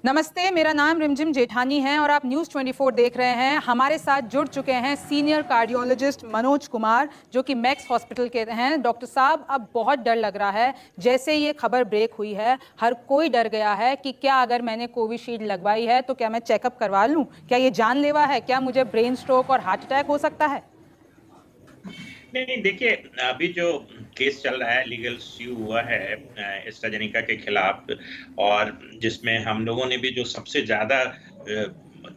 नमस्ते, मेरा नाम रिमझिम जेठानी है और आप न्यूज़ 24 देख रहे हैं। हमारे साथ जुड़ चुके हैं सीनियर कार्डियोलॉजिस्ट मनोज कुमार, जो कि मैक्स हॉस्पिटल के हैं। डॉक्टर साहब, अब बहुत डर लग रहा है। जैसे ये खबर ब्रेक हुई है, हर कोई डर गया है कि क्या अगर मैंने कोविशील्ड लगवाई है तो क्या मैं चेकअप करवा लूं? क्या ये जानलेवा है? क्या मुझे ब्रेन स्ट्रोक और हार्ट अटैक हो सकता है? नहीं, नहीं देखिए, अभी जो केस चल रहा है, लीगल स्यू हुआ है एस्ट्राजेनेका के खिलाफ, और जिसमें हम लोगों ने भी जो सबसे ज़्यादा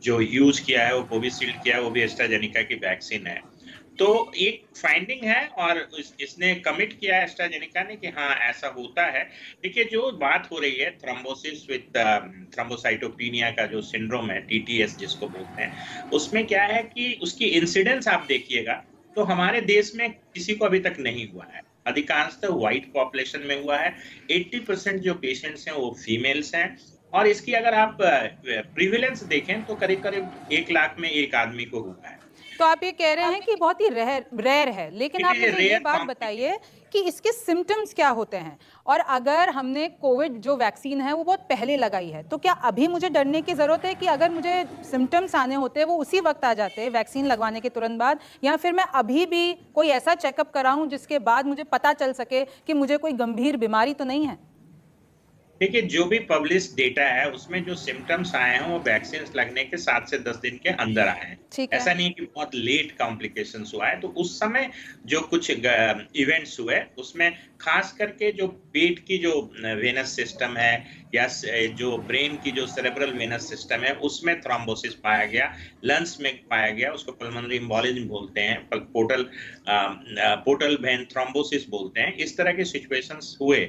जो यूज़ किया है वो कोविशील्ड किया है, वो भी एस्ट्राजेनेका की वैक्सीन है। तो एक फाइंडिंग है और इसने कमिट किया है एस्ट्राजेनेका ने कि हाँ, ऐसा होता है। देखिए, जो बात हो रही है थ्रोम्बोसिस विद थ्रोम्बोसाइटोपेनिया का जो सिंड्रोम है, टीटीएस जिसको बोलते हैं, उसमें क्या है कि उसकी इंसिडेंस आप देखिएगा तो हमारे देश में किसी को अभी तक नहीं हुआ है। अधिकांशतः व्हाइट पॉपुलेशन में हुआ है। 80% जो पेशेंट्स हैं वो फीमेल्स हैं, और इसकी अगर आप प्रिविलेंस देखें तो करीब-करीब 1 लाख में 1 आदमी को हुआ है। तो आप ये कह रहे हैं कि बहुत ही रेयर है, लेकिन इट आप इज़ ए मुझे ये रेयर बात कॉम्प्लिकेशन। बताइए कि इसके सिम्टम्स क्या होते हैं? और अगर हमने कोविड जो वैक्सीन है वो बहुत पहले लगाई है, तो क्या अभी मुझे डरने की ज़रूरत है कि अगर मुझे सिम्टम्स आने होते हैं वो उसी वक्त आ जाते हैं वैक्सीन लगवाने के तुरंत बाद, या फिर मैं अभी भी कोई ऐसा चेकअप कराऊं जिसके बाद मुझे पता चल सके कि मुझे कोई गंभीर बीमारी तो नहीं है? देखिए, जो भी पब्लिश्ड डेटा है, उसमें जो सिम्पटम्स आए हैं, वो वैक्सीन्स लगने के 7 से 10 दिन के अंदर आए हैं। ठीक है। ऐसा नहीं है कि बहुत लेट कॉम्प्लिकेशंस हुआ है। तो उस समय जो कुछ इवेंट्स हुए, उसमें खास करके जो पेट की जो वेनस सिस्टम है, या जो ब्रेन की जो सेरेब्रल वेनस सिस्टम है, उसमें थ्रोम्बोसिस पाया गया, लंग्स में पाया गया, उसको पल्मोनरी एम्बोलिज्म बोलते हैं, पोर्टल वेन थ्रोम्बोसिस बोलते हैं। इस तरह के सिचुएशंस हुए।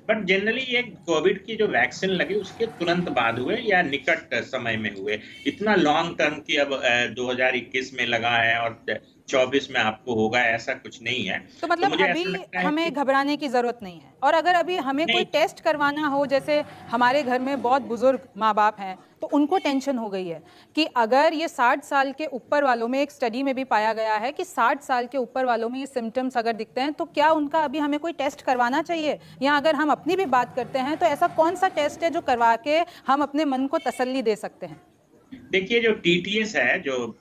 बट जनरली ये कोविड की जो वैक्सीन लगी उसके तुरंत बाद हुए या निकट समय में हुए। इतना लॉन्ग टर्म की अब 2021 में लगा है और 24 में आपको होगा, ऐसा कुछ नहीं है। तो तो मतलब मुझे अभी ऐसा लगता है हमें कि घबराने की ज़रूरत नहीं है। और अगर अभी हमें कोई नहीं। टेस्ट करवाना हो, जैसे हमारे घर में बहुत बुजुर्ग माँ बाप हैं, तो उनको टेंशन हो गई है कि अगर ये 60 साल के ऊपर वालों में, एक स्टडी में भी पाया गया है कि 60 साल के ऊपर वालों में ये सिम्टम्स अगर दिखते हैं, तो क्या उनका अभी हमें कोई टेस्ट करवाना चाहिए? या अगर हम अपनी भी बात करते हैं तो ऐसा कौन सा टेस्ट है जो करवा के हम अपने मन को तसल्ली दे सकते हैं? देखिए, जो टीटीएस है, जो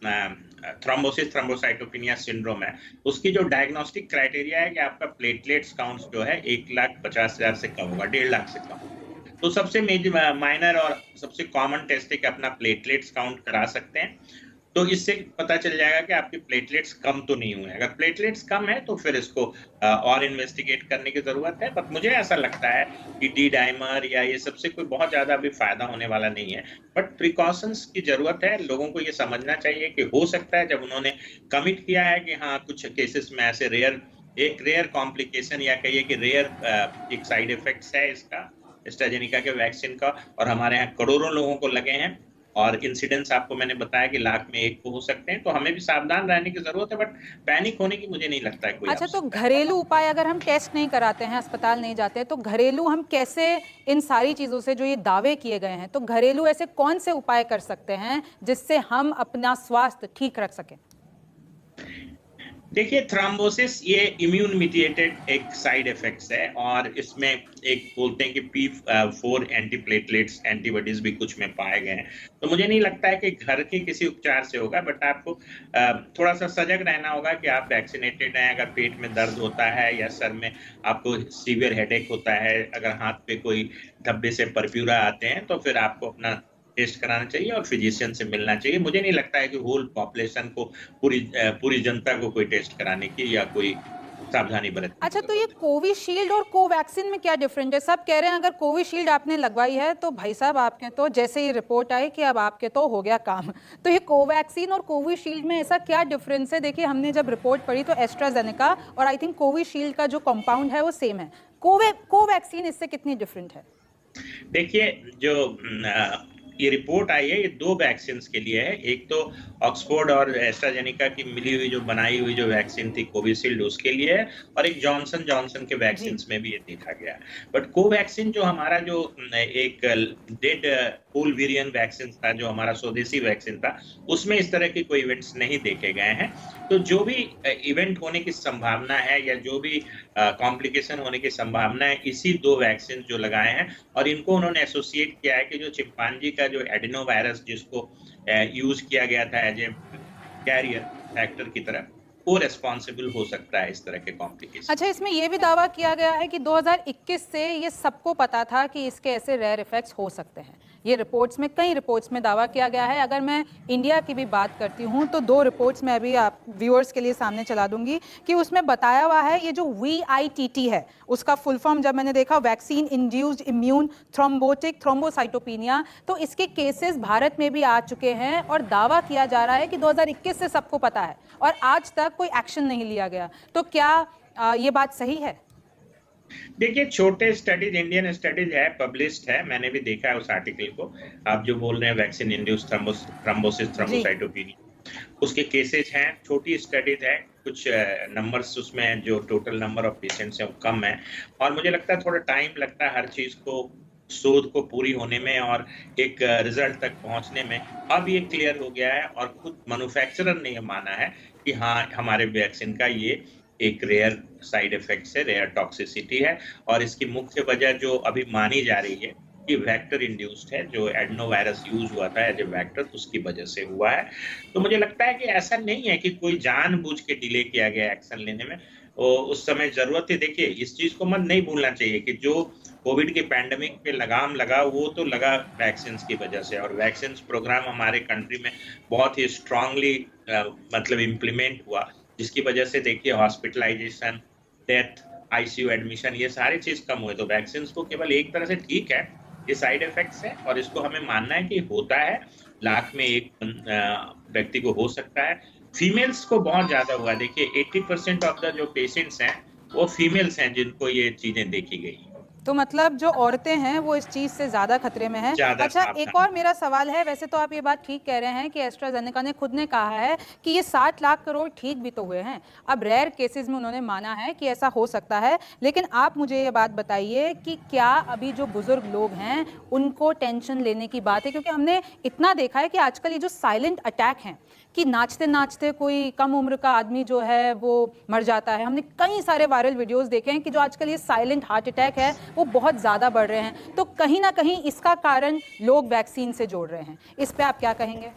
थ्रोम्बोसिस थ्रोम्बोसाइटोपेनिया सिंड्रोम है, उसकी जो डायग्नोस्टिक क्राइटेरिया है कि आपका प्लेटलेट्स काउंट्स जो है 1,50,000 से कम होगा, 1.5 लाख से कम। तो सबसे माइनर और सबसे कॉमन टेस्ट है कि अपना प्लेटलेट्स काउंट करा सकते हैं। तो इससे पता चल जाएगा कि आपके प्लेटलेट्स कम तो नहीं हुए हैं। अगर प्लेटलेट्स कम है तो फिर इसको और इन्वेस्टिगेट करने की ज़रूरत है। बट मुझे ऐसा लगता है कि डी-डाइमर या ये सबसे कोई बहुत ज़्यादा अभी फ़ायदा होने वाला नहीं है। बट प्रिकॉशंस की ज़रूरत है। लोगों को ये समझना चाहिए कि हो सकता है, जब उन्होंने कमिट किया है कि हाँ, कुछ केसेस में ऐसे एक रेयर कॉम्प्लिकेशन, या कहिए कि रेयर एक साइड इफ़ेक्ट्स है इसका, एस्ट्राजेनेका के वैक्सीन का, और हमारे यहाँ करोड़ों लोगों को लगे हैं, और इंसिडेंट्स आपको मैंने बताया कि लाख में 1 को हो सकते हैं। तो हमें भी सावधान रहने की ज़रूरत है, बट पैनिक होने की मुझे नहीं लगता है कोई अच्छा, तो आवश्यकता है। घरेलू उपाय, अगर हम टेस्ट नहीं कराते हैं, अस्पताल नहीं जाते हैं, तो घरेलू हम कैसे इन सारी चीज़ों से, जो ये दावे किए गए हैं, तो घरेलू ऐसे कौन से उपाय कर सकते हैं जिससे हम अपना स्वास्थ्य ठीक रख सकें? देखिए, थ्रोम्बोसिस ये इम्यून मीडिएटेड एक साइड इफ़ेक्ट्स है, और इसमें एक बोलते हैं कि P4 एंटीप्लेटलेट्स एंटीबॉडीज़ भी कुछ में पाए गए हैं। तो मुझे नहीं लगता है कि घर के किसी उपचार से होगा, बट आपको थोड़ा-सा सजग रहना होगा कि आप वैक्सिनेटेड हैं। अगर पेट में दर्द होता है या सर में आपको सीवियर हेडेक होता है, अगर हाथ पे कोई धब्बे से परप्यूरा आते हैं, तो फिर आपको अपना टेस्ट कराना चाहिए और फिजिशियन से मिलना चाहिए। मुझे नहीं लगता है कि होल पॉपुलेशन को, पूरी जनता को कोई टेस्ट कराने की या कोई सावधानी बरतने की अच्छा, तो ये ज़रूरत है। कोविशील्ड और कोवैक्सीन में क्या डिफरेंट है? सब कह रहे हैं अगर कोविशील्ड आपने लगवाई है तो भाई साहब, आपके तो जैसे ही रिपोर्ट आई कि अब आपके तो हो गया काम। तो ये कोवैक्सीन और कोविशील्ड में ऐसा क्या डिफरेंस है? देखिए, हमने जब रिपोर्ट पढ़ी तो एस्ट्राजेनेका और आई थिंक कोविशील्ड का जो कंपाउंड है वो सेम है। कोवैक्सीन इससे कितनी डिफरेंट है? देखिए, जो ये रिपोर्ट आई है, ये 2 वैक्सीन्स के लिए है। एक तो ऑक्सफोर्ड और एस्ट्राजेनेका की मिली हुई, जो बनाई हुई जो वैक्सीन थी कोविशील्ड, उसके लिए है, और एक जॉनसन जॉनसन के जी। वैक्सीन्स में भी ये देखा गया है। बट कोवैक्सीन जो हमारा जो एक डेड फुल वेरिएंट वैक्सीन था, जो हमारा स्वदेशी वैक्सीन था, उसमें इस तरह के कोई इवेंट्स नहीं देखे गए हैं। तो जो भी इवेंट होने की संभावना है या जो भी कॉम्प्लिकेशन होने की संभावना है, इसी 2 वैक्सीन जो लगाए हैं और इनको उन्होंने एसोसिएट किया है कि जो चिंपांजी का जो एडिनो वायरस जिसको यूज़ किया गया था एज ए कैरियर फैक्टर की तरह, वो रिस्पॉन्सिबल हो सकता है इस तरह के कॉम्प्लिकेशन। अच्छा, इसमें ये भी दावा किया गया है कि 2021 से ये सबको पता था कि इसके ऐसे रेयर इफेक्ट्स हो सकते हैं। ये रिपोर्ट्स में, कई रिपोर्ट्स में दावा किया गया है। अगर मैं इंडिया की भी बात करती हूँ तो 2 रिपोर्ट्स मैं अभी आप व्यूअर्स के लिए सामने चला दूंगी कि उसमें बताया हुआ है, ये जो VITT है उसका फुल फॉर्म जब मैंने देखा, vaccine induced immune thrombotic thrombocytopenia, तो इसके केसेस भारत में भी आ चुके हैं और दावा किया जा रहा है कि 2021 से सबको पता है और आज तक कोई एक्शन नहीं लिया गया। तो क्या ये बात सही है? देखिए, छोटे स्टडीज, इंडियन स्टडीज है, पब्लिश्ड है, मैंने भी देखा है उस आर्टिकल को। आप जो बोल रहे हैं वैक्सीन इंड्यूस्ड थ्रोम्बोसिस थ्रोम्बोसाइटोपिनिया, उसके केसेज हैं, छोटी स्टडीज है, कुछ नंबर्स उसमें जो टोटल नंबर ऑफ पेशेंट्स हैं वो कम है और मुझे लगता है थोड़ा टाइम लगता है हर चीज को, शोध को पूरी होने में और एक रिजल्ट तक पहुंचने में। अब ये क्लियर हो गया है और खुद मैन्युफैक्चरर ने ये माना है कि हाँ, हमारे वैक्सीन का ये एक रेयर साइड इफेक्ट है, रेयर टॉक्सिसिटी है और इसकी मुख्य वजह जो अभी मानी जा रही है कि वेक्टर इंड्यूस्ड है, जो एडनो वायरस यूज हुआ था एज ए वेक्टर, उसकी वजह से हुआ है। तो मुझे लगता है कि ऐसा नहीं है कि कोई जानबूझ के डिले किया गया एक्शन लेने में। उस समय जरूरत थी। देखिए, इस चीज को मत नहीं भूलना चाहिए कि जो कोविड के पैंडेमिक पे लगाम लगा, वो तो लगा वैक्सीन की वजह से और वैक्सीन प्रोग्राम हमारे कंट्री में बहुत ही स्ट्रांगली मतलब इम्प्लीमेंट हुआ, जिसकी वजह से देखिए हॉस्पिटलाइजेशन, डेथ, आईसीयू एडमिशन, ये सारी चीज कम हुए। तो वैक्सीन को केवल एक तरह से ठीक है, ये साइड इफेक्ट्स है और इसको हमें मानना है कि होता है, लाख में एक व्यक्ति को हो सकता है। फीमेल्स को बहुत ज्यादा हुआ। देखिए 80% ऑफ द जो पेशेंट्स हैं वो फीमेल्स हैं जिनको ये चीजें देखी गई। तो मतलब जो औरतें हैं वो इस चीज़ से ज़्यादा खतरे में हैं। ज्यादा अच्छा, एक सावधान। और मेरा सवाल है, वैसे तो आप ये बात ठीक कह रहे हैं कि एस्ट्राजेनेका ने खुद ने कहा है कि ये 60 लाख करोड़ ठीक भी तो हुए हैं। अब रेयर केसेस में उन्होंने माना है कि ऐसा हो सकता है, लेकिन आप मुझे ये बात बताइए कि क्या अभी जो बुजुर्ग लोग हैं उनको टेंशन लेने की बात है? क्योंकि हमने इतना देखा है कि आजकल ये जो साइलेंट अटैक हैं कि नाचते नाचते कोई कम उम्र का आदमी जो है वो मर जाता है। हमने कई सारे वायरल वीडियोस देखे हैं कि जो आजकल ये साइलेंट हार्ट अटैक है वो बहुत ज़्यादा बढ़ रहे हैं। तो कहीं ना कहीं इसका कारण लोग वैक्सीन से जोड़ रहे हैं। इस पे आप क्या कहेंगे?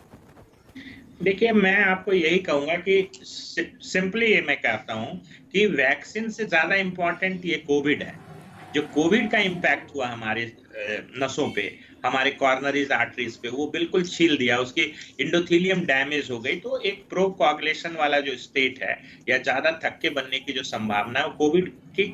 देखिए, मैं आपको यही कहूंगा कि सिंपली ये मैं कहता हूं कि वैक्सीन से ज्यादा इंपॉर्टेंट ये कोविड है। जो कोविड का इम्पैक्ट हुआ हमारे नसों पे, हमारे कॉर्नरीज आर्टरीज पे, वो बिल्कुल छील दिया, उसकी इंडोथीलियम डैमेज हो गई। तो एक प्रो कोआगुलेशन वाला जो स्टेट है या ज्यादा थक्के बनने की जो संभावना है, वो कोविड के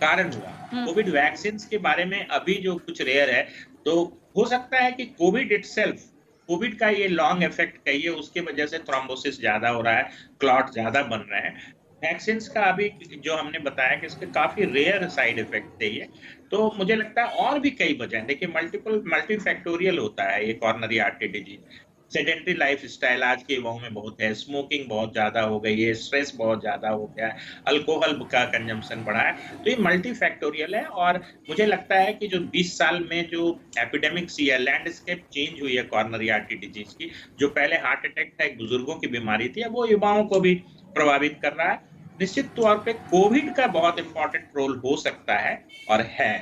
कारण हुआ। कोविड वैक्सीन के बारे में अभी जो कुछ रेयर है, तो हो सकता है कि कोविड इटसेल्फ, कोविड का ये लॉन्ग इफेक्ट कहिए, उसके वजह से थ्रोम्बोसिस ज्यादा हो रहा है, क्लॉट ज्यादा बन रहे हैं। वैक्सीन का अभी जो हमने बताया कि इसके काफी रेयर साइड इफेक्ट थे ये। तो मुझे लगता है और भी कई वजह हैं। देखिए, मल्टीफैक्टोरियल होता है ये coronary artery disease. Sedentary life style आज के युवाओं में बहुत है, स्मोकिंग बहुत ज्यादा हो गई है, स्ट्रेस बहुत ज्यादा हो गया है, अल्कोहल का कंजम्पशन बढ़ा है। तो ये मल्टीफैक्टोरियल है और मुझे लगता है कि जो 20 साल में जो एपिडेमिक सी है, लैंडस्केप चेंज हुई है कॉर्नरी आर्टरी डिजीज की। जो पहले हार्ट अटैक था, एक बुजुर्गों की बीमारी थी, अब वो युवाओं को भी प्रभावित कर रहा है। निश्चित तौर पे कोविड का बहुत इंपॉर्टेंट रोल हो सकता है और है।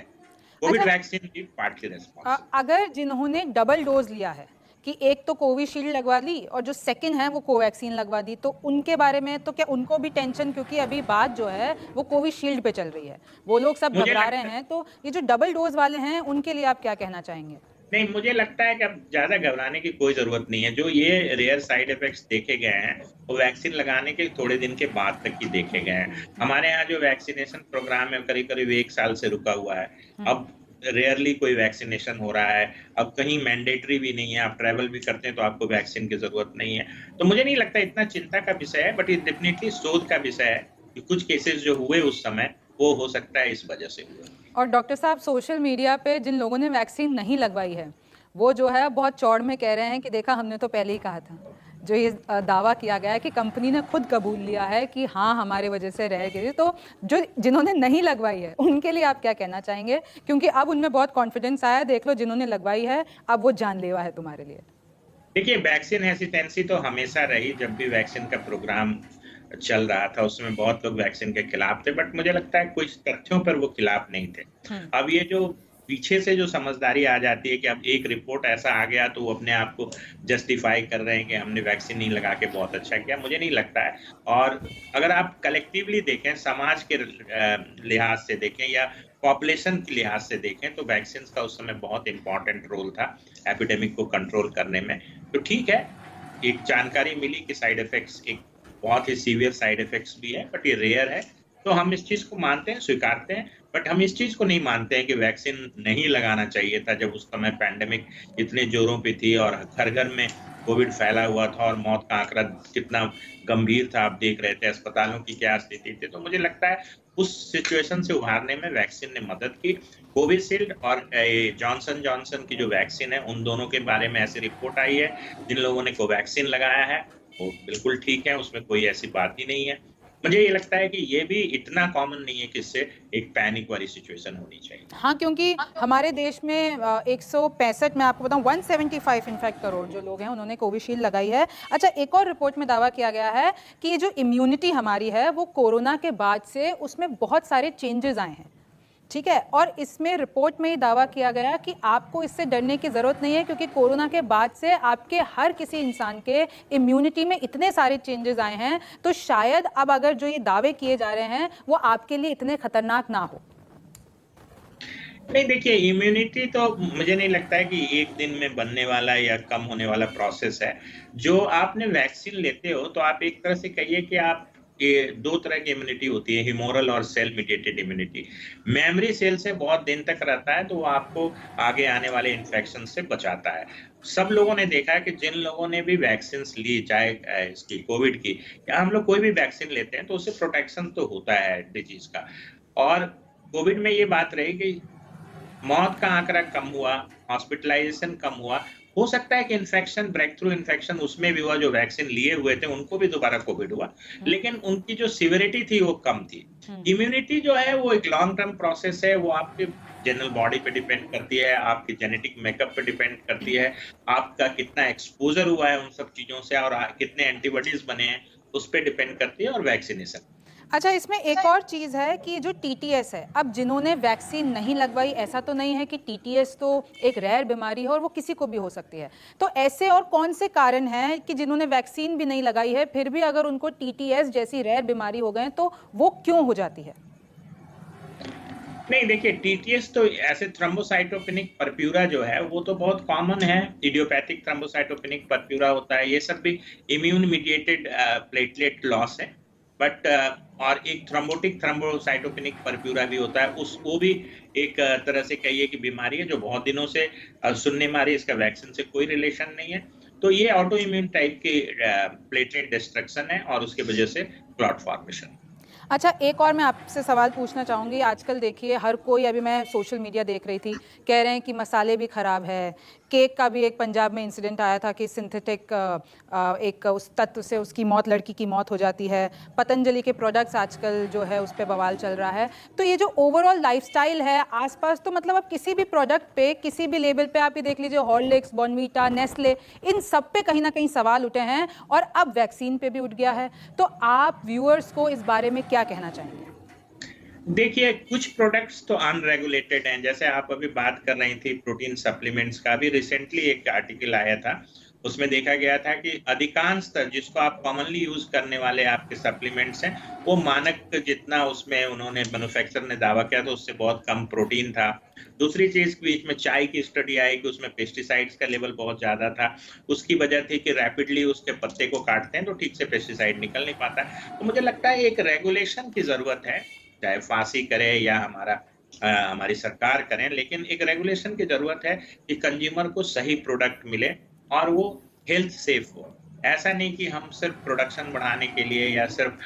कोविड अच्छा, वैक्सीन की पार्टली रेस्पॉन्सिबल। अगर जिन्होंने डबल डोज लिया है कि एक तो कोविशील्ड लगवा ली और जो सेकंड है वो कोवैक्सीन लगवा दी, तो उनके बारे में तो क्या उनको भी टेंशन, क्योंकि अभी बात जो है वो कोविशील्ड पे चल रही है, वो लोग सब मुझे घबरा लगता रहे हैं, तो ये जो डबल डोज वाले हैं उनके लिए आप क्या कहना चाहेंगे? नहीं, मुझे लगता है कि अब ज्यादा घबराने की कोई जरूरत नहीं है। जो ये रेयर साइड इफेक्ट्स देखे गए हैं वो वैक्सीन लगाने के थोड़े दिन के बाद तक ही देखे गए हैं। हमारे यहाँ जो वैक्सीनेशन प्रोग्राम है करीब करीब 1 साल से रुका हुआ है। अब रेयरली कोई वैक्सीनेशन हो रहा है। अब कहीं मैंडेटरी भी नहीं है, आप ट्रैवल भी करते हैं तो आपको वैक्सीन की जरूरत नहीं है। तो मुझे नहीं लगता इतना चिंता का विषय है, बट ये डेफिनेटली शोध का विषय है कि कुछ केसेस जो हुए उस समय वो हो सकता है इस वजह से हुए। और डॉक्टर साहब, सोशल मीडिया पे जिन लोगों ने वैक्सीन नहीं लगवाई है वो जो है बहुत चौड़ में कह रहे हैं कि देखा, हमने तो पहले ही कहा था। जो ये दावा किया गया है कि कंपनी ने खुद कबूल लिया है कि हाँ हमारे वजह से रह गई, तो जो जिन्होंने नहीं लगवाई है उनके लिए आप क्या कहना चाहेंगे? क्योंकि अब उनमें बहुत कॉन्फिडेंस आया, देख लो जिन्होंने लगवाई है अब वो जानलेवा है तुम्हारे लिए। देखिए, वैक्सीन हेसिटेंसी तो हमेशा रही। जब भी वैक्सीन का प्रोग्राम चल रहा था उसमें बहुत लोग वैक्सीन के खिलाफ थे, बट मुझे लगता है कुछ तथ्यों पर वो खिलाफ नहीं थे। अब ये जो पीछे से जो समझदारी आ जाती है कि अब एक रिपोर्ट ऐसा आ गया तो वो अपने आप को जस्टिफाई कर रहे हैं कि हमने वैक्सीन नहीं लगा के बहुत अच्छा किया, मुझे नहीं लगता है। और अगर आप कलेक्टिवली देखें, समाज के लिहाज से देखें या पॉपुलेशन के लिहाज से देखें, तो वैक्सीन का उस समय बहुत इंपॉर्टेंट रोल था एपिडेमिक को कंट्रोल करने में। तो ठीक है, एक जानकारी मिली कि साइड इफेक्ट्स, एक बहुत ही सीवियर साइड इफेक्ट्स भी है, बट ये रेयर है, तो हम इस चीज को मानते हैं, स्वीकारते हैं। बट हम इस चीज को नहीं मानते हैं कि वैक्सीन नहीं लगाना चाहिए था, जब उस समय पैंडेमिक इतने जोरों पे थी और घर घर में कोविड फैला हुआ था और मौत का आंकड़ा कितना गंभीर था, आप देख रहे थे, अस्पतालों की क्या स्थिति थी। तो मुझे लगता है उस सिचुएशन से उभारने में वैक्सीन ने मदद की। कोविशील्ड और जॉनसन जॉनसन की जो वैक्सीन है, उन दोनों के बारे में ऐसी रिपोर्ट आई है। जिन लोगों ने कोवैक्सीन लगाया है वो बिल्कुल ठीक है, उसमेमें कोई ऐसी बात ही नहीं है। मुझे ये लगता है कि ये भी इतना कॉमन नहीं है कि इससे एक पैनिक वाली सिचुएशन होनी चाहिए। हाँ, क्योंकि हमारे देश में 165, मैं आपको बताऊं 175 इनफैक्ट करोड़ जो लोग हैं उन्होंने कोविशील्ड लगाई है। अच्छा, एक और रिपोर्ट में दावा किया गया है कि ये जो इम्यूनिटी हमारी है वो कोरोना के बाद से उसमें बहुत सारे चेंजेस आए हैं, ठीक है। और इसमें रिपोर्ट में ही दावा किया गया कि आपको इससे डरने की ज़रूरत नहीं है, क्योंकि कोरोना के बाद से आपके हर किसी इंसान के इम्यूनिटी में इतने सारे चेंजेस आए हैं, तो शायद अब अगर जो ये दावे किए जा रहे हैं वो आपके लिए इतने खतरनाक ना हो। नहीं, देखिए, इम्यूनिटी तो मुझे नहीं लगता है कि एक दिन में बनने वाला या कम होने वाला प्रोसेस है। जो आपने वैक्सीन लेते हो तो आप एक तरह से कहिए कि आप, ये दो तरह की इम्यूनिटी होती है, ह्यूमोरल और cell mediated immunity. Memory cell से बहुत दिन तक रहता है, तो वो आपको आगे आने वाले इन्फेक्शन से बचाता है। सब लोगों ने देखा है कि जिन लोगों ने भी वैक्सीन ली, चाहे इसकी कोविड की या हम लोग कोई भी वैक्सीन लेते हैं, तो उससे प्रोटेक्शन तो होता है डिजीज का। और कोविड में ये बात रही कि मौत का आंकड़ा कम हुआ, हॉस्पिटलाइजेशन कम हुआ। हो सकता है कि इन्फेक्शन, ब्रेक थ्रू इन्फेक्शन उसमें भी हुआ, जो वैक्सीन लिए हुए थे उनको भी दोबारा कोविड हुआ, लेकिन उनकी जो सिवियरिटी थी वो कम थी। इम्यूनिटी जो है वो एक लॉन्ग टर्म प्रोसेस है, वो आपके जनरल बॉडी पे डिपेंड करती है, आपकी जेनेटिक मेकअप पे डिपेंड करती है, आपका कितना एक्सपोजर हुआ है उन सब चीजों से और कितने एंटीबॉडीज बने हैं उस पे डिपेंड करती है, और वैक्सीनेशन। अच्छा, इसमें एक और चीज़ है कि जो टीटीएस है, अब जिन्होंने वैक्सीन नहीं लगवाई, ऐसा तो नहीं है कि टीटीएस तो एक रेयर बीमारी है और वो किसी को भी हो सकती है, तो ऐसे और कौन से कारण हैं कि जिन्होंने वैक्सीन भी नहीं लगाई है फिर भी अगर उनको टीटीएस जैसी रेयर बीमारी हो गए तो वो क्यों हो जाती है? नहीं, देखिए, टीटीएस तो ऐसे थ्रोम्बोसाइटोपेनिक परप्यूरा जो है वो तो बहुत कॉमन है। इडियोपैथिक थ्रोम्बोसाइटोपेनिक परप्यूरा होता है, ये सब भी इम्यून मीडिएटेड प्लेटलेट लॉस है। बट और एक थ्रोम्बोटिक थ्रोम्बोसाइटोपेनिक परप्यूरा भी होता है, उस वो भी एक तरह से कहिए कि बीमारी है जो बहुत दिनों से सुनने में आ रही है, इसका वैक्सीन से कोई रिलेशन नहीं है। तो ये ऑटो इम्यून टाइप की प्लेटलेट डिस्ट्रक्शन है और उसकी वजह से क्लॉट फॉर्मेशन। अच्छा, एक और मैं आपसे सवाल पूछना चाहूँगी। आजकल देखिए हर कोई, अभी मैं सोशल मीडिया देख रही थी, कह रहे हैं कि मसाले भी ख़राब है। केक का भी एक पंजाब में इंसिडेंट आया था कि सिंथेटिक एक उस तत्व से उसकी मौत, लड़की की मौत हो जाती है। पतंजलि के प्रोडक्ट्स आजकल जो है उस पर बवाल चल रहा है। तो ये जो ओवरऑल लाइफस्टाइल है आसपास, तो मतलब अब किसी भी प्रोडक्ट पे, किसी भी लेबल पे आप ये देख लीजिए, हॉर्लिक्स, बॉर्नवीटा, नेस्ले, इन सब पे कहीं ना कहीं सवाल उठे हैं और अब वैक्सीन पे भी उठ गया है। तो आप व्यूअर्स को इस बारे में क्या कहना चाहेंगे? देखिए, कुछ प्रोडक्ट्स तो अनरेगुलेटेड हैं, जैसे आप अभी बात कर रही थी प्रोटीन सप्लीमेंट्स का। भी रिसेंटली एक आर्टिकल आया था, उसमें देखा गया था कि अधिकांशतः जिसको आप कॉमनली यूज करने वाले आपके सप्लीमेंट्स हैं, वो मानक जितना उसमें उन्होंने, मैन्युफैक्चरर ने दावा किया था उससे बहुत कम प्रोटीन था। दूसरी चीज, बीच में चाय की स्टडी आई कि उसमें पेस्टिसाइड्स का लेवल बहुत ज्यादा था। उसकी वजह थी कि रैपिडली उसके पत्ते को काटते हैं तो ठीक से पेस्टिसाइड निकल नहीं पाता। तो मुझे लगता है एक रेगुलेशन की जरूरत है, चाहे फांसी करे या हमारी सरकार करें, लेकिन एक रेगुलेशन की जरूरत है कि कंज्यूमर को सही प्रोडक्ट मिले और वो हेल्थ सेफ हो। ऐसा नहीं कि हम सिर्फ प्रोडक्शन बढ़ाने के लिए या सिर्फ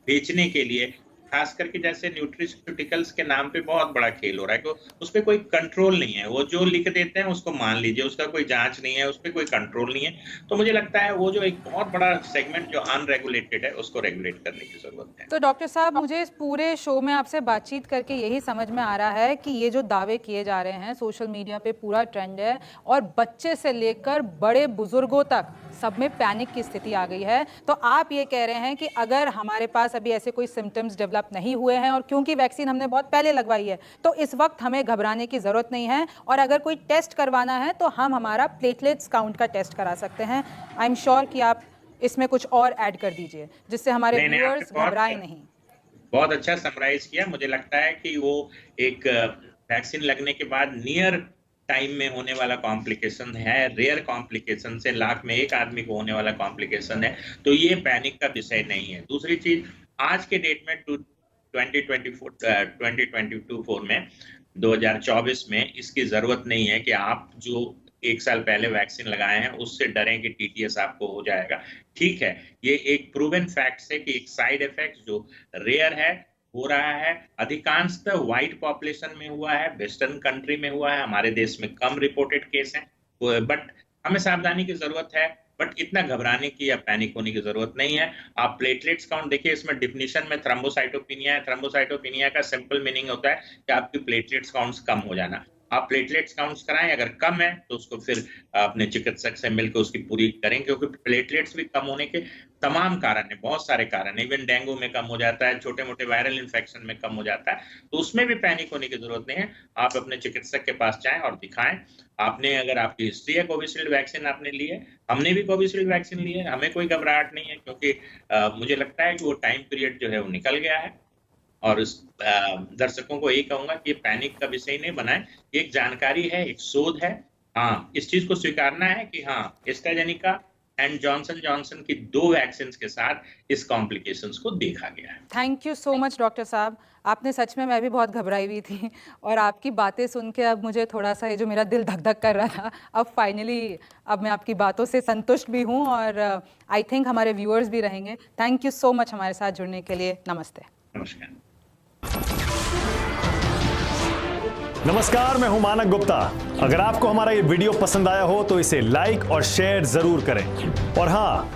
बेचने के लिए खास करके जैसे न्यूट्रिस्यूटिकल्स के नाम पे बहुत बड़ा खेल हो रहा है कि उस पे कोई कंट्रोल नहीं है। वो जो लिख देते हैं उसको मान लीजिए, उसका कोई जांच नहीं है, उस पे कोई कंट्रोल नहीं है। तो मुझे लगता है वो जो एक बहुत बड़ा सेगमेंट जो अनरेगुलेटेड है उसको रेगुलेट करने की जरूरत है। तो डॉक्टर साहब, मुझे इस पूरे शो में आपसे बातचीत करके यही समझ में आ रहा है कि ये जो दावे किए जा रहे हैं, सोशल मीडिया पे पूरा ट्रेंड है और बच्चे से लेकर बड़े बुजुर्गों तक सब में पैनिक की स्थिति आ गई है। तो आप ये कह रहे हैं कि अगर हमारे पास अभी ऐसे कोई सिम्टम्स डेवलप नहीं हुए हैं और क्योंकि वैक्सीन हमने बहुत पहले लगवाई है, तो इस वक्त हमें घबराने की ज़रूरत नहीं है, और अगर कोई टेस्ट करवाना है तो हम हमारा प्लेटलेट्स काउंट का टेस्ट करा सकते हैं। आई एम श्योर कि आप इसमें कुछ और ऐड कर दीजिए जिससे हमारे व्यूअर्स घबराए नहीं। बहुत अच्छा समराइज किया। मुझे लगता है कि वो एक वैक्सीन लगने के बाद नियर टाइम में होने वाला कॉम्प्लिकेशन है, रेयर कॉम्प्लिकेशन से लाख में एक आदमी को होने वाला कॉम्प्लिकेशन है, तो ये पैनिक का विषय नहीं है। दूसरी चीज, आज के डेट में 2024 में 2024 में इसकी जरूरत नहीं है कि आप जो 1 साल पहले वैक्सीन लगाए हैं उससे डरें कि टीटीएस आपको हो जाएगा। ठीक है, ये एक प्रूवन फैक्ट है कि एक साइड इफेक्ट जो रेयर है हो रहा है, अधिकांशतः व्हाइट पॉपुलेशन में हुआ है, वेस्टर्न कंट्री में हुआ है, हमारे देश में कम रिपोर्टेड केस हैं, बट हमें सावधानी की जरूरत है, बट इतना घबराने की या पैनिक होने की जरूरत नहीं है। आप प्लेटलेट्स काउंट देखिए, इसमें डिफिनीशन में थ्रोम्बोसाइटोपिनिया है। थ्रोम्बोसाइटोपिनिया का सिंपल मीनिंग होता है कि आपकी प्लेटलेट्स काउंट्स कम हो जाना। आप प्लेटलेट्स काउंट्स कराएं, अगर कम है तो उसको फिर अपने चिकित्सक से मिलकर उसकी पूरी करें, क्योंकि प्लेटलेट्स भी कम होने के तमाम कारण है, बहुत सारे कारण है। इवन डेंगू में कम हो जाता है, छोटे मोटे वायरल इन्फेक्शन में कम हो जाता है, तो उसमें भी पैनिक होने की जरूरत नहीं है। आप अपने चिकित्सक के पास जाएं और दिखाएं। आपने, अगर आपकी हिस्ट्री है कोविशील्ड वैक्सीन आपने ली है, हमने भी कोविशील्ड वैक्सीन ली है, हमें कोई घबराहट नहीं है, क्योंकि मुझे लगता है कि वो टाइम पीरियड जो है वो निकल गया है। और इस दर्शकों को यही कहूंगा कि ये पैनिक का विषय नहीं बनाए, एक जानकारी है, एक शोध है। हाँ, इस चीज को स्वीकारना है कि हाँ, एस्ट्राजेनेका एंड जॉनसन जॉनसन की 2 वैक्सीन के साथ इस कॉम्प्लिकेशंस को देखा गया है। Thank you so much doctor साहब। आपने सच में, मैं भी बहुत घबराई हुई थी और आपकी बातें सुन के अब मुझे थोड़ा सा, ये जो मेरा दिल धक धक कर रहा था, अब फाइनली अब मैं आपकी बातों से संतुष्ट भी हूँ और आई थिंक हमारे व्यूअर्स भी रहेंगे। थैंक यू सो मच हमारे साथ जुड़ने के लिए। नमस्ते। नमस्कार। नमस्कार, मैं हूं मानक गुप्ता। अगर आपको हमारा ये वीडियो पसंद आया हो तो इसे लाइक और शेयर जरूर करें, और हाँ,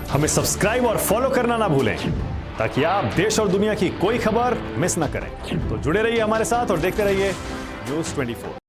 हमें सब्सक्राइब और फॉलो करना ना भूलें ताकि आप देश और दुनिया की कोई खबर मिस ना करें। तो जुड़े रहिए हमारे साथ और देखते रहिए News 24।